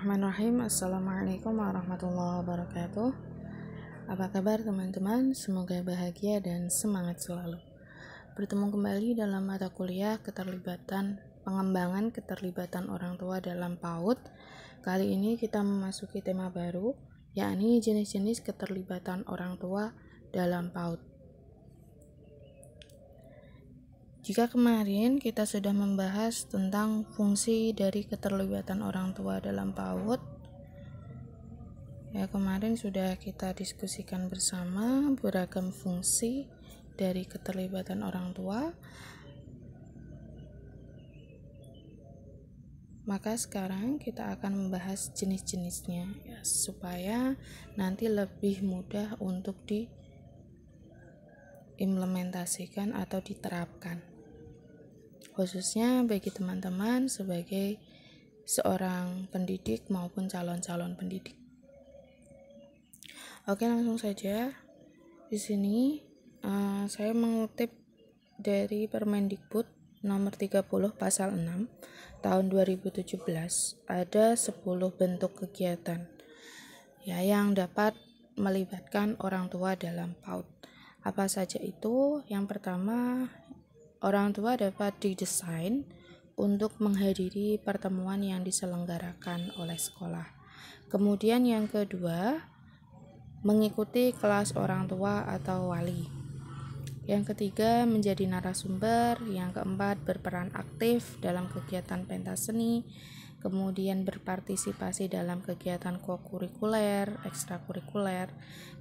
Bismillahirrahmanirrahim. Assalamualaikum warahmatullahi wabarakatuh. Apa kabar teman-teman? Semoga bahagia dan semangat selalu. Bertemu kembali dalam mata kuliah pengembangan keterlibatan orang tua dalam PAUD. Kali ini kita memasuki tema baru, yakni jenis-jenis keterlibatan orang tua dalam PAUD. Jika kemarin kita sudah membahas tentang fungsi dari keterlibatan orang tua dalam PAUD, kemarin sudah kita diskusikan bersama beragam fungsi dari keterlibatan orang tua. Maka sekarang kita akan membahas jenis-jenisnya supaya nanti lebih mudah untuk diimplementasikan atau diterapkan. Khususnya bagi teman-teman sebagai seorang pendidik maupun calon-calon pendidik. Oke, langsung saja. Di sini saya mengutip dari Permendikbud nomor 30 pasal 6 tahun 2017. Ada 10 bentuk kegiatan yang dapat melibatkan orang tua dalam PAUD. Apa saja itu? Yang pertama, orang tua dapat didesain untuk menghadiri pertemuan yang diselenggarakan oleh sekolah. Kemudian yang kedua, mengikuti kelas orang tua atau wali. Yang ketiga, menjadi narasumber. Yang keempat, berperan aktif dalam kegiatan pentas seni. Kemudian berpartisipasi dalam kegiatan kokurikuler, ekstrakurikuler,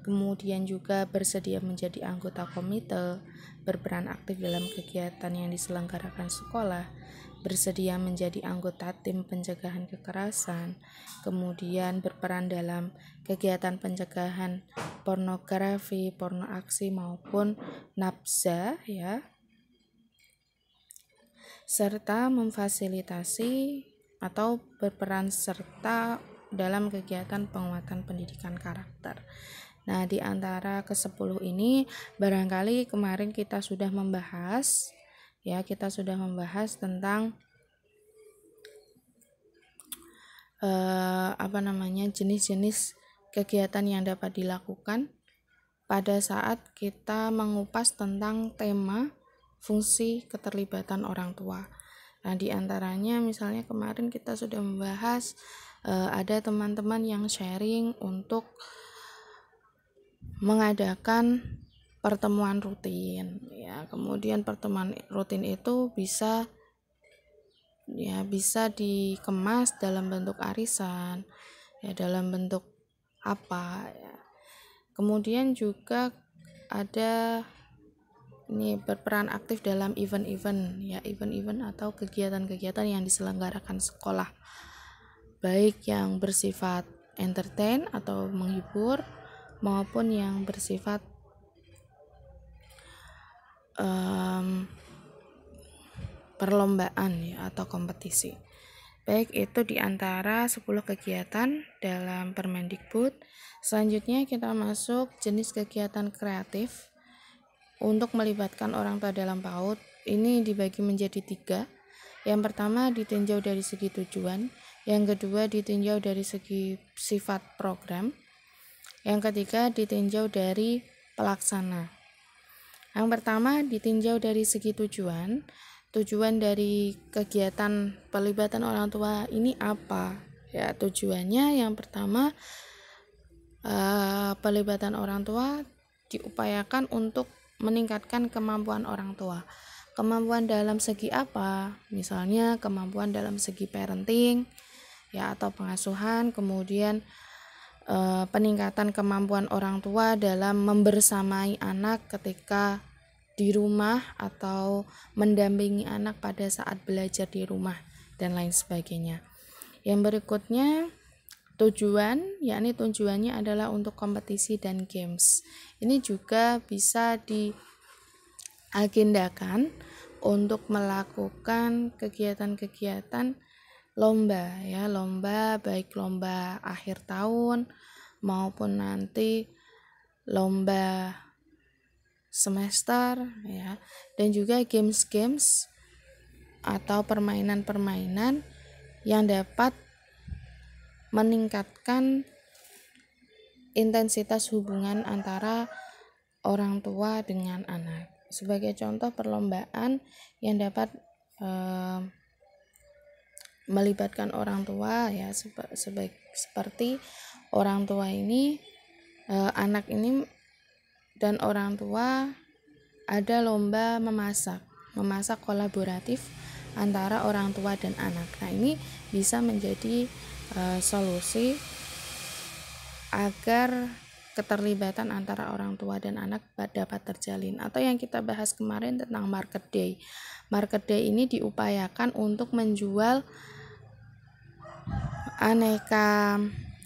kemudian juga bersedia menjadi anggota komite, berperan aktif dalam kegiatan yang diselenggarakan sekolah, bersedia menjadi anggota tim pencegahan kekerasan, kemudian berperan dalam kegiatan pencegahan pornografi, pornoaksi maupun nafsa, serta memfasilitasi atau berperan serta dalam kegiatan penguatan pendidikan karakter. Nah, di antara ke-10 ini barangkali kemarin kita sudah membahas tentang jenis-jenis kegiatan yang dapat dilakukan pada saat kita mengupas tentang tema fungsi keterlibatan orang tua. Nah, di antaranya misalnya kemarin kita sudah membahas ada teman-teman yang sharing untuk mengadakan pertemuan rutin. Kemudian pertemuan rutin itu bisa dikemas dalam bentuk arisan, dalam bentuk apa. Kemudian juga ada berperan aktif dalam event-event atau kegiatan-kegiatan yang diselenggarakan sekolah, baik yang bersifat entertain atau menghibur maupun yang bersifat perlombaan atau kompetisi. Baik, itu diantara 10 kegiatan dalam Permendikbud. Selanjutnya kita masuk jenis kegiatan kreatif untuk melibatkan orang tua dalam PAUD. Ini dibagi menjadi 3. Yang pertama ditinjau dari segi tujuan, yang kedua ditinjau dari segi sifat program, yang ketiga ditinjau dari pelaksana. Yang pertama ditinjau dari segi tujuan. Tujuan dari kegiatan pelibatan orang tua ini apa? Tujuannya yang pertama, pelibatan orang tua diupayakan untuk meningkatkan kemampuan orang tua. Kemampuan dalam segi apa? Misalnya kemampuan dalam segi parenting atau pengasuhan, kemudian peningkatan kemampuan orang tua dalam membersamai anak ketika di rumah atau mendampingi anak pada saat belajar di rumah dan lain sebagainya. Yang berikutnya tujuannya adalah untuk kompetisi dan games. Ini juga bisa diagendakan untuk melakukan kegiatan-kegiatan lomba, baik lomba akhir tahun maupun nanti lomba semester, dan juga games atau permainan-permainan yang dapat meningkatkan intensitas hubungan antara orang tua dengan anak. Sebagai contoh perlombaan yang dapat melibatkan orang tua ya, seperti orang tua ini, anak ini dan orang tua ada lomba memasak kolaboratif antara orang tua dan anak. Nah, ini bisa menjadi solusi agar keterlibatan antara orang tua dan anak dapat terjalin. Atau yang kita bahas kemarin tentang market day. Market day ini diupayakan untuk menjual aneka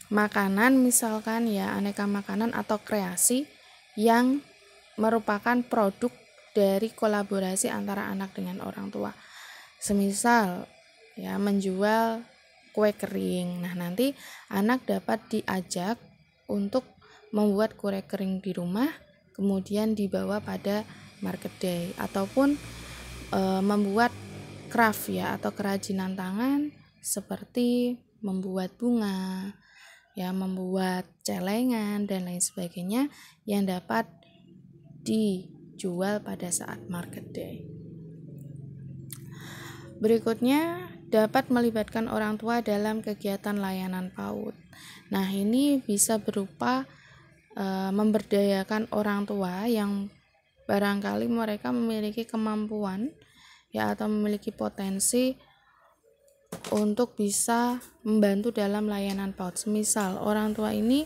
makanan, misalkan ya, aneka makanan atau kreasi yang merupakan produk dari kolaborasi antara anak dengan orang tua. Semisal ya, menjual kue kering. Nah, nanti anak dapat diajak untuk membuat kue kering di rumah, kemudian dibawa pada market day, ataupun membuat craft ya, atau kerajinan tangan seperti membuat bunga ya, membuat celengan dan lain sebagainya yang dapat dijual pada saat market day. Berikutnya, dapat melibatkan orang tua dalam kegiatan layanan PAUD. Nah, ini bisa berupa memberdayakan orang tua yang barangkali mereka memiliki kemampuan ya, atau memiliki potensi untuk bisa membantu dalam layanan PAUD. Semisal orang tua ini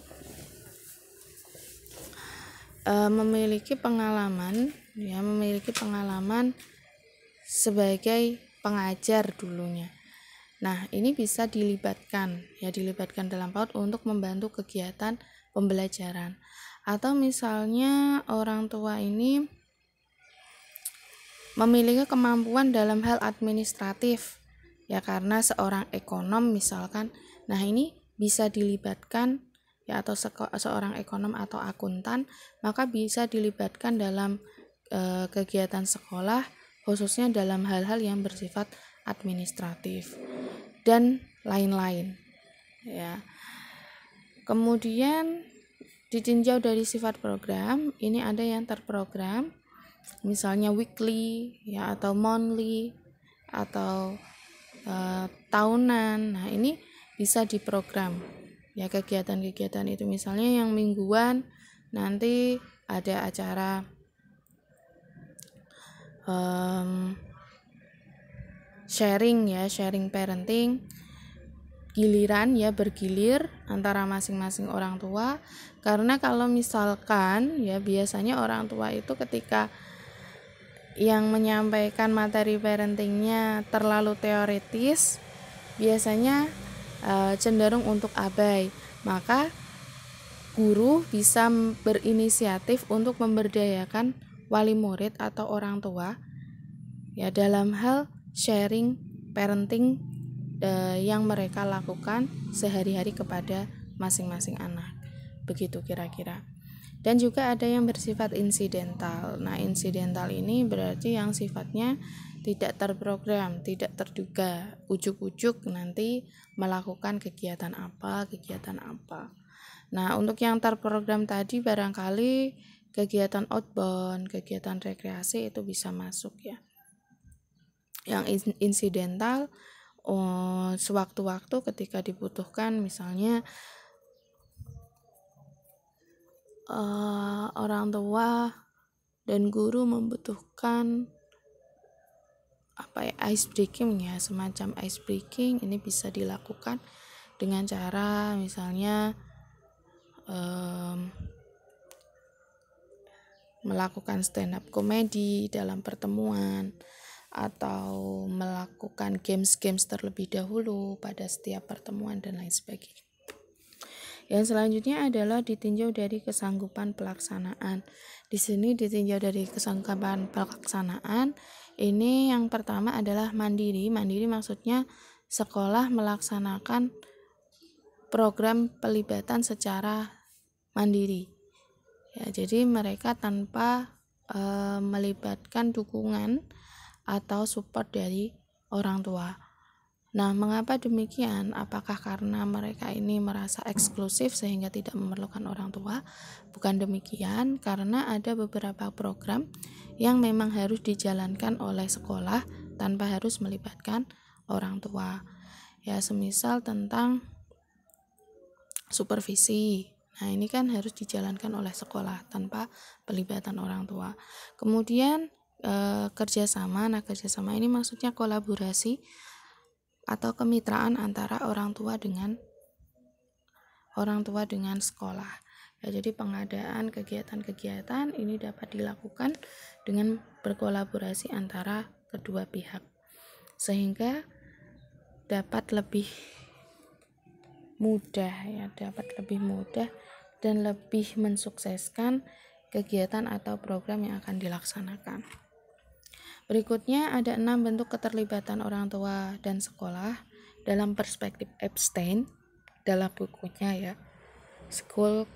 memiliki pengalaman sebagai pengajar dulunya. Nah, ini bisa dilibatkan dalam PAUD untuk membantu kegiatan pembelajaran. Atau misalnya orang tua ini memiliki kemampuan dalam hal administratif ya, karena seorang ekonom misalkan. Nah, ini bisa dilibatkan ya, atau seorang ekonom atau akuntan, maka bisa dilibatkan dalam kegiatan sekolah, khususnya dalam hal-hal yang bersifat administratif dan lain-lain ya. Kemudian ditinjau dari sifat program, ini ada yang terprogram, misalnya weekly ya, atau monthly, atau tahunan. Nah, ini bisa diprogram ya kegiatan-kegiatan itu. Misalnya yang mingguan nanti ada acara sharing parenting, giliran ya, bergilir antara masing-masing orang tua. Karena kalau misalkan ya, biasanya orang tua itu ketika yang menyampaikan materi parentingnya terlalu teoritis, biasanya cenderung untuk abai. Maka guru bisa berinisiatif untuk memberdayakan wali murid atau orang tua ya, dalam hal sharing parenting yang mereka lakukan sehari-hari kepada masing-masing anak. Begitu kira-kira. Dan juga ada yang bersifat insidental. Nah, insidental ini berarti yang sifatnya tidak terprogram, tidak terduga, ujuk-ujuk nanti melakukan kegiatan apa. Nah, untuk yang terprogram tadi barangkali kegiatan outbound, kegiatan rekreasi itu bisa masuk ya. Yang insidental sewaktu-waktu ketika dibutuhkan, misalnya orang tua dan guru membutuhkan ice breaking ya, semacam ice breaking. Ini bisa dilakukan dengan cara misalnya melakukan stand up komedi dalam pertemuan, atau melakukan games terlebih dahulu pada setiap pertemuan dan lain sebagainya. Yang selanjutnya adalah ditinjau dari kesanggupan pelaksanaan. Di sini ditinjau dari kesanggupan pelaksanaan. Ini yang pertama adalah mandiri. Mandiri maksudnya sekolah melaksanakan program pelibatan secara mandiri. Ya, jadi mereka tanpa melibatkan dukungan atau support dari orang tua. Nah, mengapa demikian? Apakah karena mereka ini merasa eksklusif sehingga tidak memerlukan orang tua? Bukan demikian, karena ada beberapa program yang memang harus dijalankan oleh sekolah tanpa harus melibatkan orang tua. Ya, semisal tentang supervisi. Nah, ini kan harus dijalankan oleh sekolah tanpa pelibatan orang tua. Kemudian kerjasama. Nah, kerjasama ini maksudnya kolaborasi atau kemitraan antara orang tua dengan sekolah. Ya, jadi pengadaan kegiatan-kegiatan ini dapat dilakukan dengan berkolaborasi antara kedua pihak, sehingga dapat lebih mudah dan lebih mensukseskan kegiatan atau program yang akan dilaksanakan. Berikutnya ada 6 bentuk keterlibatan orang tua dan sekolah dalam perspektif Epstein dalam bukunya ya, School,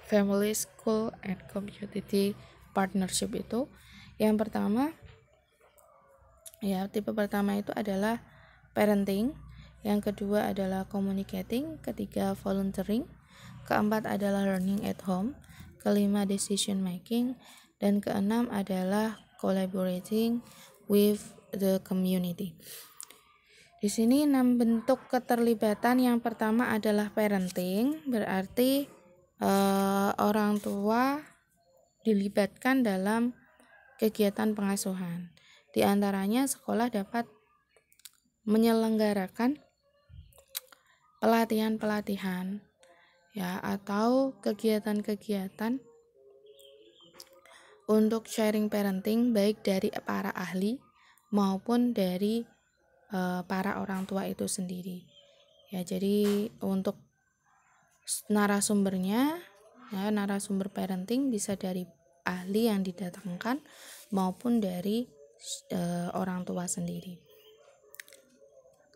Family, School, and Community Partnership itu. Yang pertama, ya tipe pertama itu adalah parenting, yang kedua adalah communicating, ketiga volunteering, keempat adalah learning at home, kelima decision making, dan keenam adalah collaborating with the community. Di sini 6 bentuk keterlibatan. Yang pertama adalah parenting, berarti orang tua dilibatkan dalam kegiatan pengasuhan. Di antaranya sekolah dapat menyelenggarakan pelatihan-pelatihan ya atau kegiatan-kegiatan untuk sharing parenting baik dari para ahli maupun dari para orang tua itu sendiri. Ya, jadi untuk narasumbernya ya, narasumber parenting bisa dari ahli yang didatangkan maupun dari orang tua sendiri.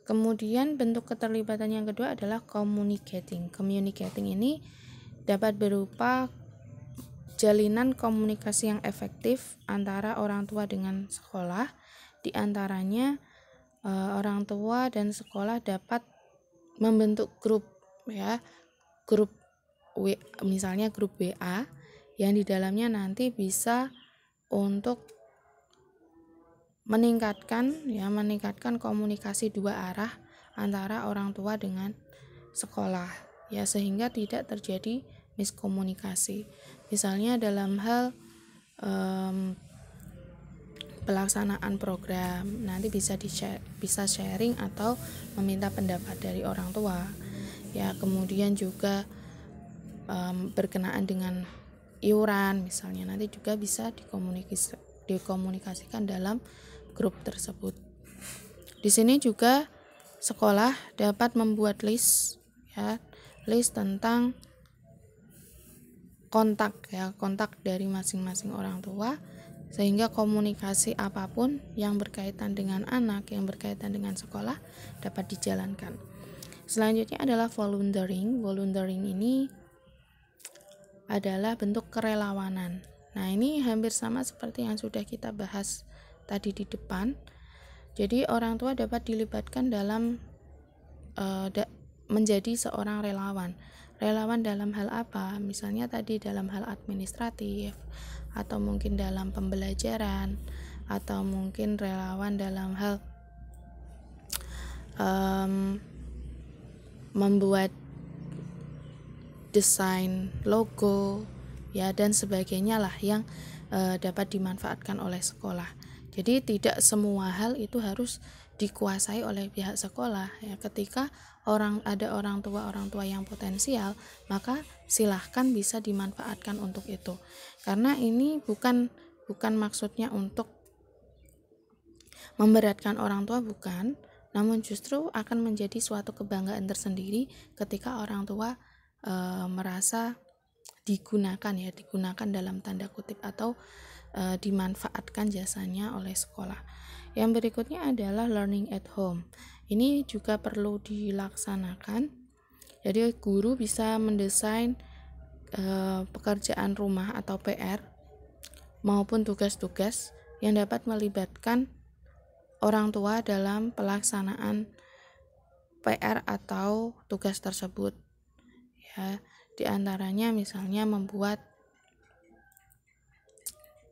Kemudian bentuk keterlibatan yang kedua adalah communicating. Communicating ini dapat berupa jalinan komunikasi yang efektif antara orang tua dengan sekolah. Di antaranya orang tua dan sekolah dapat membentuk grup ya, misalnya grup WA yang di dalamnya nanti bisa untuk meningkatkan komunikasi dua arah antara orang tua dengan sekolah ya, sehingga tidak terjadi miskomunikasi. Misalnya dalam hal pelaksanaan program nanti bisa sharing atau meminta pendapat dari orang tua ya. Kemudian juga berkenaan dengan iuran misalnya nanti juga bisa dikomunikasikan dalam grup tersebut. Di sini juga sekolah dapat membuat list tentang kontak dari masing-masing orang tua, sehingga komunikasi apapun yang berkaitan dengan anak, yang berkaitan dengan sekolah dapat dijalankan. Selanjutnya adalah volunteering. Volunteering ini adalah bentuk kerelawanan. Nah, ini hampir sama seperti yang sudah kita bahas tadi di depan. Jadi orang tua dapat dilibatkan dalam menjadi seorang relawan. Relawan dalam hal apa? Misalnya tadi dalam hal administratif, atau mungkin dalam pembelajaran, atau mungkin relawan dalam hal membuat desain logo ya dan sebagainya lah yang dapat dimanfaatkan oleh sekolah. Jadi tidak semua hal itu harus dikuasai oleh pihak sekolah ya. Ketika ada orang tua yang potensial, maka silahkan bisa dimanfaatkan untuk itu. Karena ini bukan maksudnya untuk memberatkan orang tua, bukan, namun justru akan menjadi suatu kebanggaan tersendiri ketika orang tua merasa digunakan dalam tanda kutip atau dimanfaatkan jasanya oleh sekolah. Yang berikutnya adalah learning at home. Ini juga perlu dilaksanakan. Jadi guru bisa mendesain pekerjaan rumah atau PR maupun tugas-tugas yang dapat melibatkan orang tua dalam pelaksanaan PR atau tugas tersebut. Ya, di antaranya misalnya membuat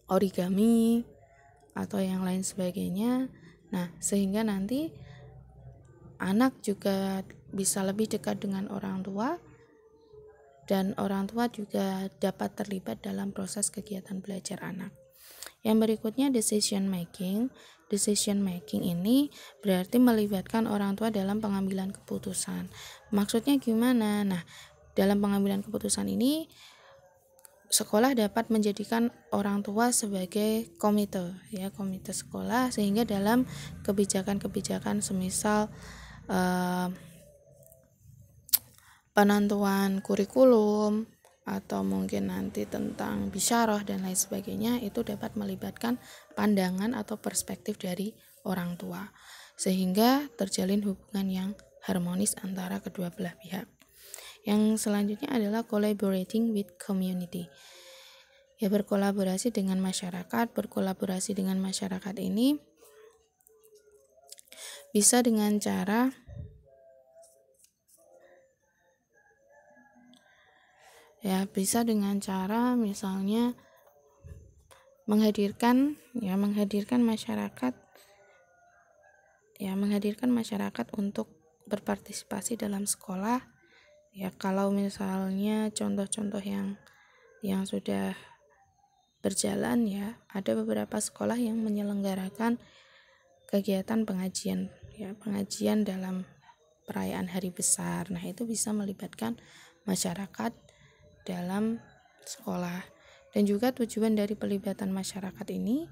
origami atau yang lain sebagainya. Nah, sehingga nanti anak juga bisa lebih dekat dengan orang tua, dan orang tua juga dapat terlibat dalam proses kegiatan belajar anak. Yang berikutnya decision making. Decision making ini berarti melibatkan orang tua dalam pengambilan keputusan. Maksudnya gimana? Nah, dalam pengambilan keputusan ini sekolah dapat menjadikan orang tua sebagai komite sekolah, sehingga dalam kebijakan-kebijakan semisal penentuan kurikulum atau mungkin nanti tentang bisyarah dan lain sebagainya, itu dapat melibatkan pandangan atau perspektif dari orang tua, sehingga terjalin hubungan yang harmonis antara kedua belah pihak. Yang selanjutnya adalah collaborating with community. Ya, berkolaborasi dengan masyarakat. Berkolaborasi dengan masyarakat ini bisa dengan cara misalnya menghadirkan masyarakat untuk berpartisipasi dalam sekolah. Ya, kalau misalnya contoh-contoh yang sudah berjalan, ya, ada beberapa sekolah yang menyelenggarakan kegiatan pengajian dalam perayaan hari besar. Nah, itu bisa melibatkan masyarakat dalam sekolah. Dan juga tujuan dari pelibatan masyarakat ini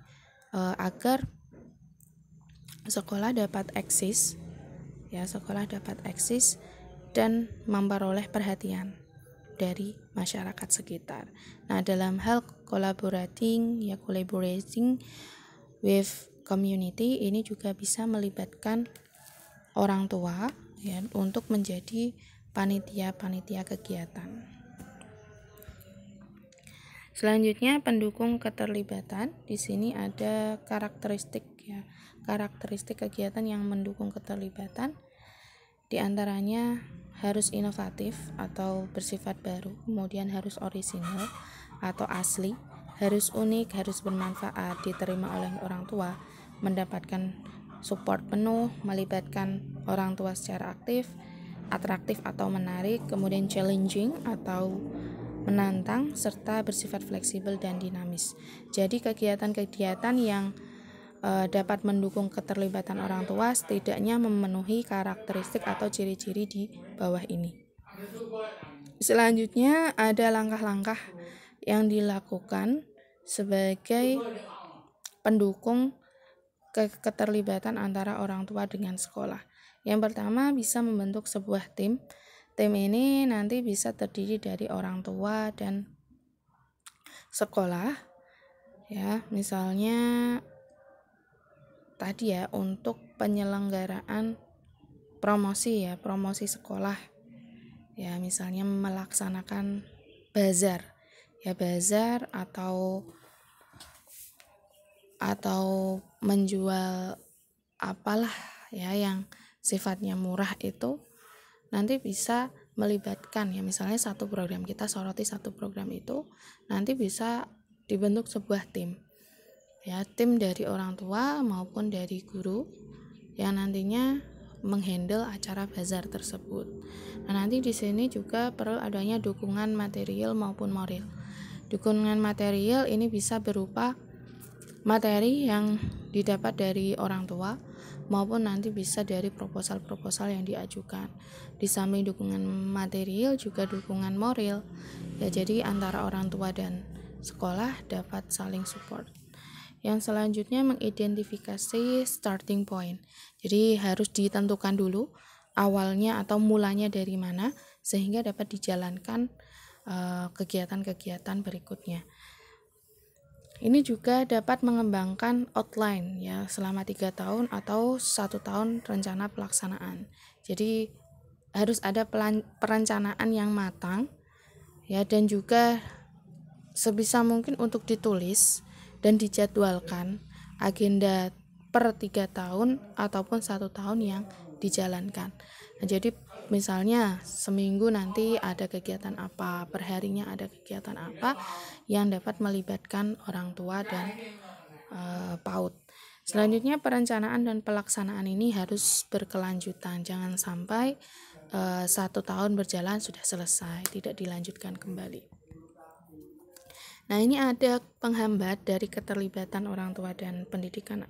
agar sekolah dapat eksis dan memperoleh perhatian dari masyarakat sekitar. Nah, dalam hal collaborating with community ini juga bisa melibatkan orang tua, ya, untuk menjadi panitia kegiatan. Selanjutnya, pendukung keterlibatan. Di sini ada karakteristik kegiatan yang mendukung keterlibatan. Di antaranya harus inovatif atau bersifat baru, kemudian harus orisinal atau asli, harus unik, harus bermanfaat, diterima oleh orang tua, mendapatkan support penuh, melibatkan orang tua secara aktif, atraktif atau menarik, kemudian challenging atau menantang, serta bersifat fleksibel dan dinamis. Jadi kegiatan-kegiatan yang dapat mendukung keterlibatan orang tua setidaknya memenuhi karakteristik atau ciri-ciri di bawah ini. Selanjutnya ada langkah-langkah yang dilakukan sebagai pendukung keterlibatan antara orang tua dengan sekolah. Yang pertama, bisa membentuk sebuah tim. Tim ini nanti bisa terdiri dari orang tua dan sekolah. Ya, misalnya tadi ya, untuk penyelenggaraan promosi sekolah. Ya, misalnya melaksanakan bazar atau menjual apalah ya yang sifatnya murah, itu nanti bisa melibatkan, ya, misalnya kita soroti satu program itu, nanti bisa dibentuk sebuah tim, ya, tim dari orang tua maupun dari guru yang nantinya menghandle acara bazar tersebut. Nah, nanti di sini juga perlu adanya dukungan material maupun moral. Dukungan material ini bisa berupa materi yang didapat dari orang tua maupun nanti bisa dari proposal-proposal yang diajukan. Di samping dukungan material juga dukungan moral. Ya, jadi antara orang tua dan sekolah dapat saling support. Yang selanjutnya, mengidentifikasi starting point. Jadi harus ditentukan dulu awalnya atau mulanya dari mana sehingga dapat dijalankan kegiatan-kegiatan berikutnya. Ini juga dapat mengembangkan outline, ya, selama 3 tahun atau 1 tahun rencana pelaksanaan. Jadi harus ada perencanaan yang matang, ya, dan juga sebisa mungkin untuk ditulis dan dijadwalkan agenda per 3 tahun ataupun 1 tahun yang dijalankan. Nah, jadi misalnya seminggu nanti ada kegiatan apa, perharinya ada kegiatan apa yang dapat melibatkan orang tua dan PAUD. Selanjutnya perencanaan dan pelaksanaan ini harus berkelanjutan, jangan sampai 1 tahun berjalan sudah selesai, tidak dilanjutkan kembali. Nah, ini ada penghambat dari keterlibatan orang tua dan pendidikan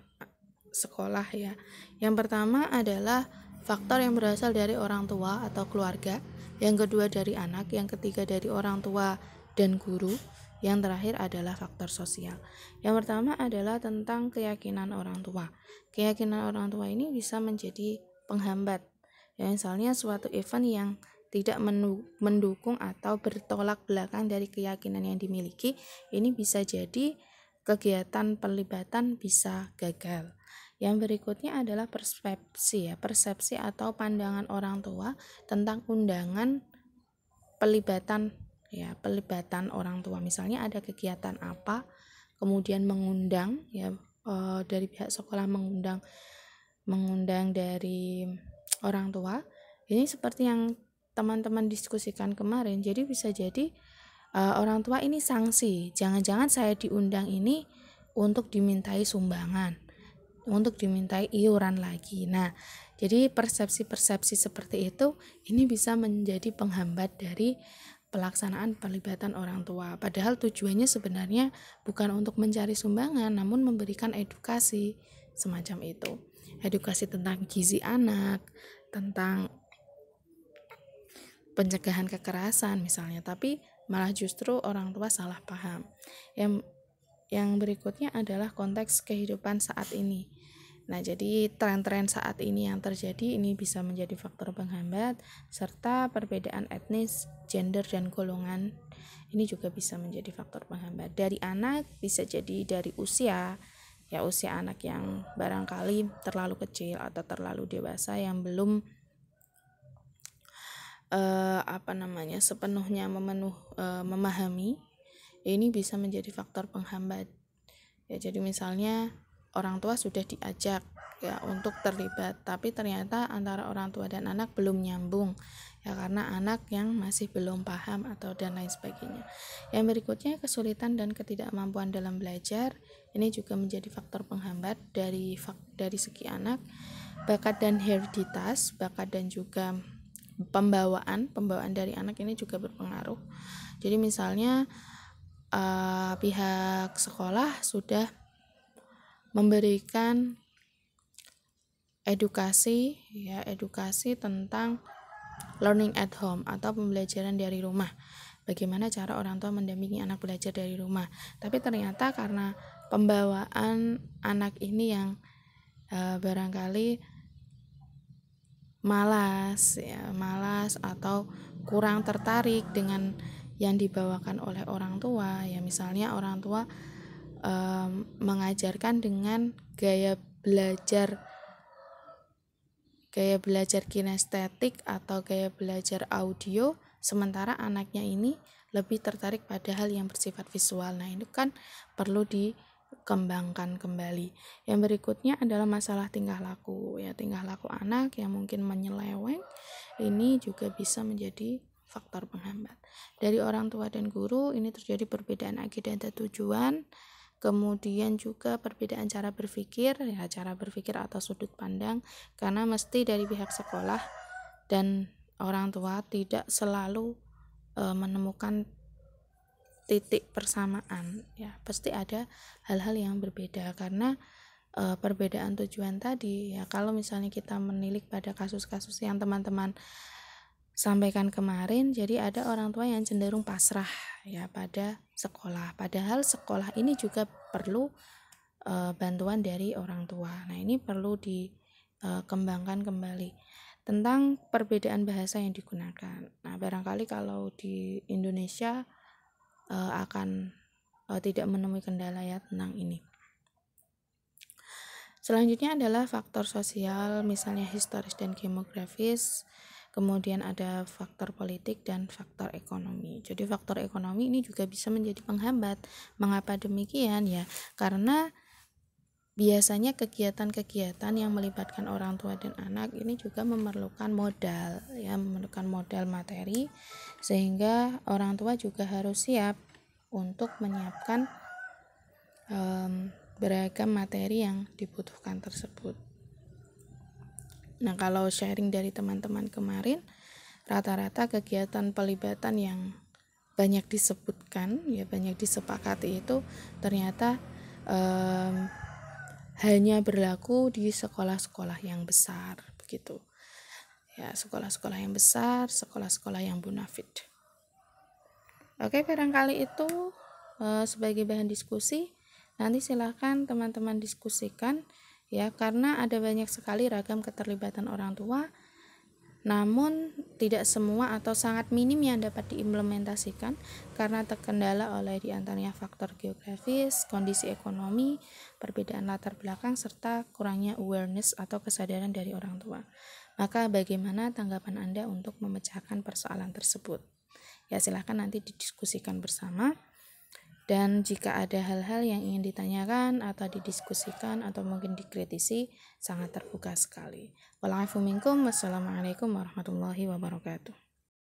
sekolah ya. Yang pertama adalah faktor yang berasal dari orang tua atau keluarga, yang kedua dari anak, yang ketiga dari orang tua dan guru, yang terakhir adalah faktor sosial. Yang pertama adalah tentang keyakinan orang tua. Keyakinan orang tua ini bisa menjadi penghambat. Ya, misalnya suatu event yang tidak mendukung atau bertolak belakang dari keyakinan yang dimiliki, ini bisa jadi kegiatan pelibatan bisa gagal. Yang berikutnya adalah persepsi atau pandangan orang tua tentang undangan pelibatan orang tua. Misalnya ada kegiatan apa, kemudian mengundang dari pihak sekolah mengundang dari orang tua. Ini seperti yang teman-teman diskusikan kemarin. Jadi bisa jadi orang tua ini sanksi. Jangan-jangan saya diundang ini untuk dimintai sumbangan, untuk dimintai iuran lagi. Nah, jadi persepsi-persepsi seperti itu ini bisa menjadi penghambat dari pelaksanaan pelibatan orang tua. Padahal tujuannya sebenarnya bukan untuk mencari sumbangan, namun memberikan edukasi semacam itu. Edukasi tentang gizi anak, tentang pencegahan kekerasan misalnya, tapi malah justru orang tua salah paham. Yang berikutnya adalah konteks kehidupan saat ini. Nah, jadi tren-tren saat ini yang terjadi ini bisa menjadi faktor penghambat, serta perbedaan etnis, gender, dan golongan ini juga bisa menjadi faktor penghambat. Dari anak bisa jadi dari usia anak yang barangkali terlalu kecil atau terlalu dewasa yang belum sepenuhnya memahami, ini bisa menjadi faktor penghambat. Ya, jadi misalnya orang tua sudah diajak untuk terlibat, tapi ternyata antara orang tua dan anak belum nyambung ya, karena anak yang masih belum paham atau dan lain sebagainya. Yang berikutnya kesulitan dan ketidakmampuan dalam belajar, ini juga menjadi faktor penghambat dari segi anak. Bakat dan hereditas, bakat dan juga pembawaan dari anak ini juga berpengaruh. Jadi misalnya pihak sekolah sudah memberikan edukasi tentang learning at home atau pembelajaran dari rumah. Bagaimana cara orang tua mendampingi anak belajar dari rumah. Tapi ternyata karena pembawaan anak ini yang barangkali malas atau kurang tertarik dengan yang dibawakan oleh orang tua, ya misalnya orang tua mengajarkan dengan gaya belajar kinestetik atau gaya belajar audio, sementara anaknya ini lebih tertarik pada hal yang bersifat visual. Nah, itu kan perlu dikembangkan kembali. Yang berikutnya adalah masalah tingkah laku. Ya, tingkah laku anak yang mungkin menyeleweng ini juga bisa menjadi faktor penghambat. Dari orang tua dan guru ini terjadi perbedaan akidah dan tujuan. Kemudian juga perbedaan cara berpikir atau sudut pandang, karena mesti dari pihak sekolah dan orang tua tidak selalu menemukan titik persamaan ya, pasti ada hal-hal yang berbeda karena perbedaan tujuan tadi ya. Kalau misalnya kita menilik pada kasus-kasus yang teman-teman sampaikan kemarin, jadi ada orang tua yang cenderung pasrah ya pada sekolah, padahal sekolah ini juga perlu bantuan dari orang tua. Nah, ini perlu dikembangkan kembali tentang perbedaan bahasa yang digunakan. Nah, barangkali kalau di Indonesia akan tidak menemui kendala ya tentang ini. Selanjutnya adalah faktor sosial, misalnya historis dan demografis. Kemudian ada faktor politik dan faktor ekonomi. Jadi faktor ekonomi ini juga bisa menjadi penghambat. Mengapa demikian ya? Karena biasanya kegiatan-kegiatan yang melibatkan orang tua dan anak ini juga memerlukan modal, ya, memerlukan modal materi, sehingga orang tua juga harus siap untuk menyiapkan beragam materi yang dibutuhkan tersebut. Nah, kalau sharing dari teman-teman kemarin, rata-rata kegiatan pelibatan yang banyak disebutkan, ya banyak disepakati itu ternyata hanya berlaku di sekolah-sekolah yang besar, begitu. Ya, sekolah-sekolah yang besar, sekolah-sekolah yang bonafit. Oke, barangkali itu sebagai bahan diskusi. Nanti silakan teman-teman diskusikan, ya, karena ada banyak sekali ragam keterlibatan orang tua. Namun tidak semua atau sangat minim yang dapat diimplementasikan karena terkendala oleh diantaranya faktor geografis, kondisi ekonomi, perbedaan latar belakang, serta kurangnya awareness atau kesadaran dari orang tua. Maka bagaimana tanggapan Anda untuk memecahkan persoalan tersebut? Ya, silakan nanti didiskusikan bersama. Dan jika ada hal-hal yang ingin ditanyakan atau didiskusikan atau mungkin dikritisi, sangat terbuka sekali. Wassalamualaikum warahmatullahi wabarakatuh.